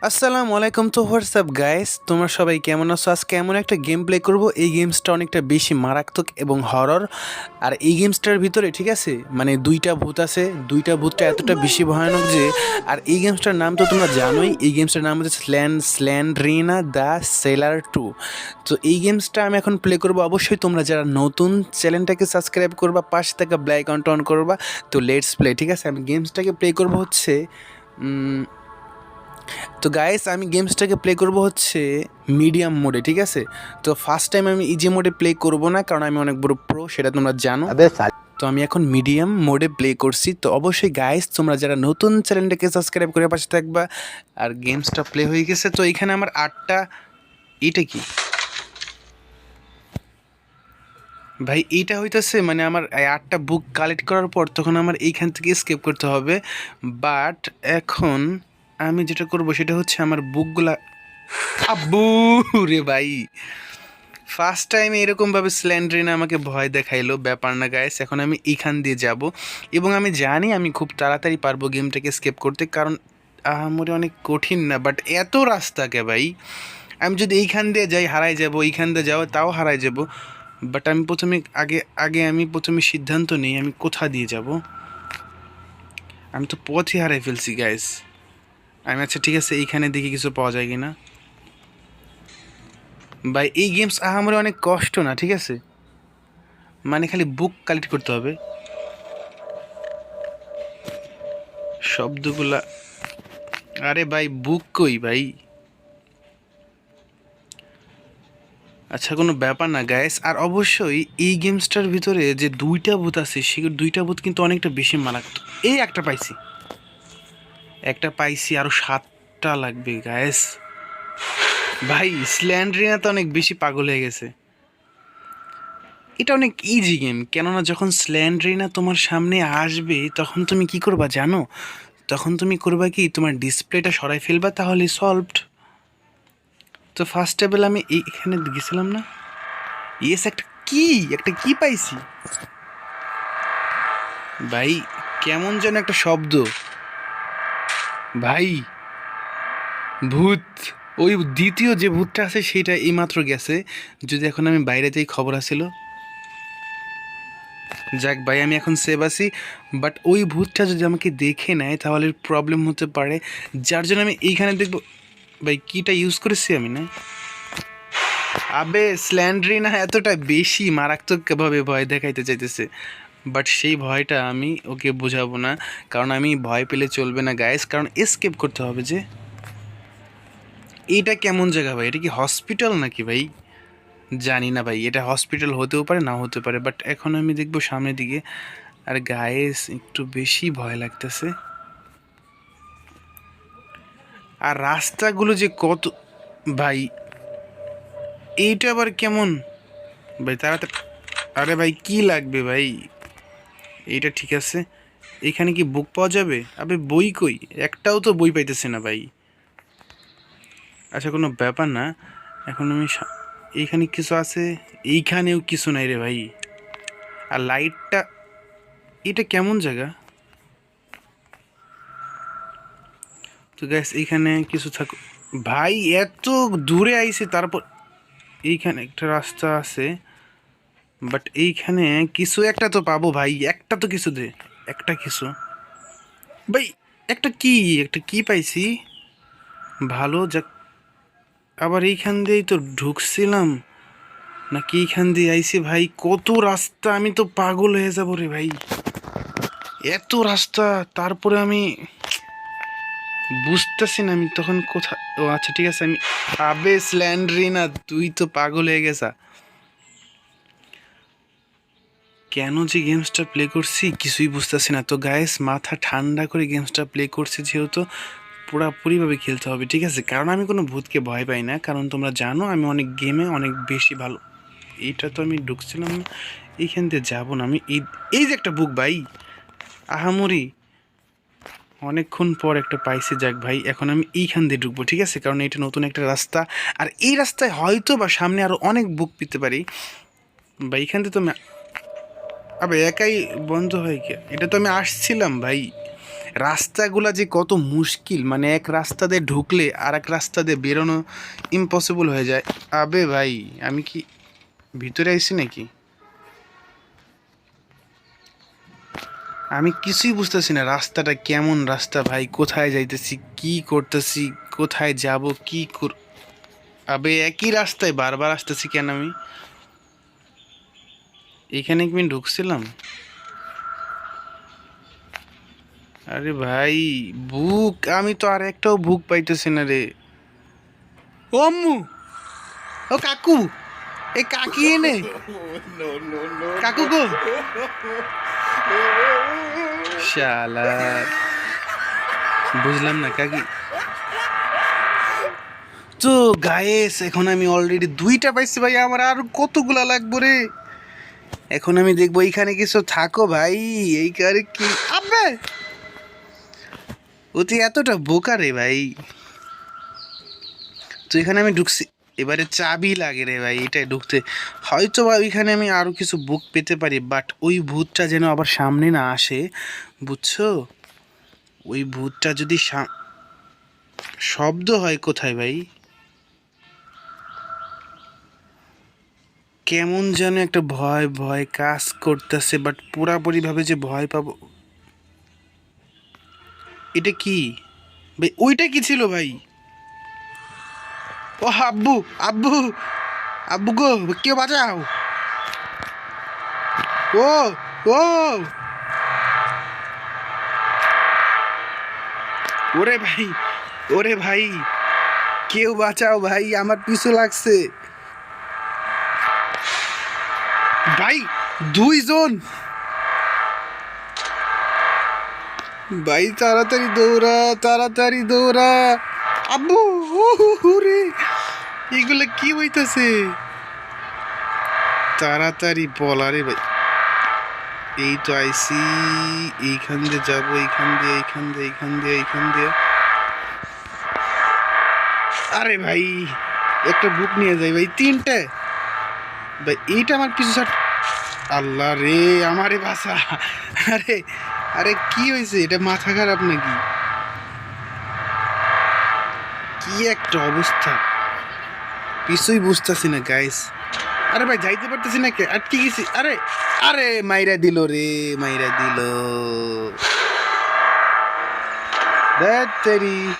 আসসালামু আলাইকুম। তো হোয়াটসঅ্যাপ গাইস, তোমরা সবাই কেমন আছো? আজকে এমন একটা গেম প্লে করব, এই গেমসটা অনেকটা বেশি মারাত্মক এবং হরর। আর এই গেমসটার ভিতরে ঠিক আছে মানে দুইটা ভূত আছে, দুইটা ভূতটা এতটা বেশি ভয়ানক যে, আর এই গেমসটার নাম তো তোমরা জানোই, এই গেমসটার নাম হচ্ছে স্ল্যান্ডরিনা দ্য সেলার 2। তো এই গেমসটা আমি এখন প্লে করব। অবশ্যই তোমরা যারা নতুন, চ্যানেলটাকে সাবস্ক্রাইব করবা, পাশে থাকা বেল আইকনটা অন করবা। তো লেটস প্লে। ঠিক আছে, আমি গেমসটাকে প্লে করব হচ্ছে তো গাইস, আমি গেমসটাকে প্লে করব হচ্ছে মিডিয়াম মোডে। ঠিক আছে, তো ফার্স্ট টাইম আমি ইজি মোডে প্লে করব না, কারণ আমি অনেক বড় প্রো, সেটা তোমরা জানো। তো আমি এখন মিডিয়াম মোডে প্লে করছি। তো অবশ্যই গাইস, তোমরা যারা নতুন, চ্যানেলটাকে সাবস্ক্রাইব করে পাশে থাকবা। আর গেমসটা প্লে হয়ে গেছে। তো এখানে আমার 8টা, এটা কি ভাই? এইটা হইতেছে মানে আমার 8টা বুক কালেক্ট করার পর তখন আমার এইখান থেকে স্কেপ করতে হবে। বাট এখন আমি যেটা করব সেটা হচ্ছে আমার বুকগুলা, আব্বু রে ভাই, ফার্স্ট টাইম এরকমভাবে স্ল্যান্ড্রিনা আমাকে ভয় দেখাইলো। ব্যাপার না গাইস, এখন আমি এইখান দিয়ে যাব এবং আমি জানি আমি খুব তাড়াতাড়ি পারবো গেমটাকে স্কেপ করতে, কারণ আহামরি অনেক কঠিন না। বাট এত রাস্তাকে ভাই, আমি যদি এইখান দিয়ে যাই হারাই যাব, এইখান দিয়ে যাও তাও হারাই যাব। বাট আমি প্রথমে আগে আগে আমি প্রথমে সিদ্ধান্ত নিই আমি কোথা দিয়ে যাব। আমি তো পথই হারাই ফেলছি গাইস। আমি আচ্ছা ঠিক আছে, এইখানে দেখি কিছু পাওয়া যায় কিনা। ভাই এই গেমস আহামরি অনেক কষ্ট না, ঠিক আছে, মানে খালি বুক কালেক্ট করতে হবে। শব্দগুলা, আরে ভাই বুক কই ভাই? আচ্ছা কোনো ব্যাপার না গাইস। আর অবশ্যই এই গেমসটার ভিতরে যে দুইটা ভূত আছে, সেই দুইটা ভূত কিন্তু অনেকটা বেশি মারাত্মক। এই একটা পাইছি, একটা পাইছি, আরও 7টা লাগবে গাইস। ভাই স্ল্যান্ড্রিনা তো অনেক বেশি পাগল হয়ে গেছে। এটা অনেক ইজি গেম, কেননা যখন স্ল্যান্ড্রিনা তোমার সামনে আসবে তখন তুমি কি করবা জানো? তখন তুমি করবা কি, তোমার ডিসপ্লেটা সরাই ফেলবা, তাহলে সলভড। তো ফার্স্ট টেবিল আমি এখানে গেছিলাম না? ইয়েস, একটা কি পাইছি ভাই। কেমন যেন একটা শব্দ ভাই। ভূত, ওই দ্বিতীয় যে ভূতটা আছে সেটা এইমাত্র গেছে। যদি এখন আমি বাইরে যাই খবর আসছিল। যাক ভাই, আমি এখন সেভ আছি। বাট ওই ভূতটা যদি আমাকে দেখে নেয় তাহলে প্রবলেম হতে পারে, যার জন্য আমি এইখানে দেখবো। ভাই কিটা ইউজ করেছি আমি না? আবে স্ল্যান্ড্রিনা এতটা বেশি মারাত্মকভাবে ভয় দেখাইতে চাইতেছে, বাট সেই ভয়টা আমি ওকে বোঝাবো না, কারণ আমি ভয় পেলে চলবে না গাইস, কারণ এসকেপ করতে হবে যে। এইটা কেমন জায়গা ভাই? এটা কি হসপিটাল নাকি ভাই? জানি না ভাই, এটা হসপিটাল হতেও পারে না হতে পারে, বাট এখন আমি দেখবো সামনের দিকে। আর গাইস একটু বেশি ভয় লাগতেছে। আর রাস্তাগুলো যে কত, ভাই এইটা আবার কেমন ভাই? তাড়াতাড়ি, আরে ভাই কি লাগবে ভাই? এইটা ঠিক আছে। এখানে কি বুক পাওয়া যাবে? আবে বই কই? একটাও তো বই পাইতেছে না ভাই। আচ্ছা কোনো ব্যাপার না। এখন আমি এইখানে কিছু আছে, এইখানেও কিছু নাই রে ভাই। আর লাইটটা, এটা কেমন জায়গা? তো গ্যাস এইখানে কিছু থাক। ভাই এত দূরে আইছে, তারপর এইখানে একটা রাস্তা আছে, বাট এইখানে কিছু একটা তো পাবো ভাই। একটা তো কিছু দে, একটা কিছু ভাই। একটা কি পাইছি ভালো। যাক, আবার এইখান দিয়েই তো ঢুকছিলাম নাকি এইখান দিয়ে আইছি? ভাই কত রাস্তা, আমি তো পাগল হয়ে যাবো রে ভাই, এত রাস্তা। তারপরে আমি বুঝতেছি না আমি তখন কোথায়। ও আচ্ছা ঠিক আছে, আমি, আবে স্ল্যান্ড্রিনা তুই তো পাগল হয়ে গেছা। কেন যে গেমসটা প্লে করছি কিছুই বুঝতেছি না। তো গাইস মাথা ঠান্ডা করে গেমসটা প্লে করছি, যেহেতু পুরাপুরিভাবে খেলতে হবে, ঠিক আছে, কারণ আমি কোনো ভূতকে ভয় পাই না, কারণ তোমরা জানো আমি অনেক গেমে অনেক বেশি ভালো। এইটা তো আমি ঢুকছিলাম না, এইখান দিয়ে যাবো না আমি। এই যে একটা বুক ভাই, আহামরি অনেকক্ষণ পর একটা পাইছি। যাক ভাই, এখন আমি এইখান দিয়ে ঢুকবো, ঠিক আছে, কারণ এটা নতুন একটা রাস্তা। আর এই রাস্তায় হয়তো বা সামনে আরও অনেক বুক পেতে পারি। বা এইখান দিয়ে তো আমি, আবে একাই বন্ধ হয় কি? এটা তো আমি আসছিলাম ভাই। রাস্তাগুলা যে কত মুশকিল, মানে এক রাস্তা দিয়ে ঢুকলে আর এক রাস্তা দিয়ে বেরোনো ইম্পসিবল হয়ে যায়। আবে ভাই, আমি কি ভিতরে আইছি নাকি? আমি কিছুই বুঝতেছি না রাস্তাটা কেমন রাস্তা ভাই, কোথায় যাইতেছি, কি করতেছি, কোথায় যাব, কি কর। আবে একই রাস্তায় বারবার আসতেছি কেন আমি? এখানে কি আমি ঢুকছিলাম? আরে ভাই, বুক আমি তো আর একটাও বুক পাইতেছি না রে। ও আম্মু, ও কাকু, এ কাকি এনে কাকু গো, শালা বুঝলাম না কাকি। তো গায়েস এখন আমি অলরেডি 2টা পাইছি ভাই, আমার আর কতগুলা লাগবে রে। এখন আমি দেখবো এইখানে কিছু থাকো ভাই, এই কারে কি আবে ও তুই এতটা বোকা রে ভাই। তো এখানে আমি ঢুকছি, এবারে চাবি লাগে রে ভাই এটাই ঢুকতে। হয়তো বা ওইখানে আমি আরো কিছু বুক পেতে পারি, বাট ওই ভূতটা যেন আবার সামনে না আসে, বুঝছো? ওই ভূতটা যদি শব্দ হয় কোথায় ভাই, কেমন যেন একটা ভয় ভয় কাজ করতেছে, বাট পুরাপুরি ভাবে যে ভয় পাবো। এটা কি ভাই? ওইটা কি ছিল ভাই? ও আব্বু, আব্বু, আব্বু গো, কেউ বাঁচাও। ও ও ওরে ভাই, ওরে ভাই, কেউ বাঁচাও ভাই, আমার পিছু লাগছে ভাই। 2 জন ভাই, তাড়াতাড়ি দৌড়া, তাড়াতাড়ি দৌড়া। আব্বু, রে এগুলা কি হইতাছে? তাড়াতাড়ি বলা রে ভাই। এই তো আইসি, এইখান দিয়ে যাবো, এইখান দিয়ে, এইখান দিয়ে, এইখান দিয়ে, এইখান দিয়ে। আরে ভাই, একটা বুক নিয়ে যাই ভাই, 3টে ভাই। এইটা আমার পিছু ছাড়। আল্লাহ রে, আমারে বাসা। আরে আরে কি হয়েছে? এটা মাথা খারাপ নাকি? কি একটা অবস্থা, কিছুই বুঝতেছি না গাইস। আরে ভাই যাইতে পারতেছি না, কে আটকে গেছি। আরে আরে মাইরা দিল রে, মাইরা দিল। ধ্যাৎ তেরি।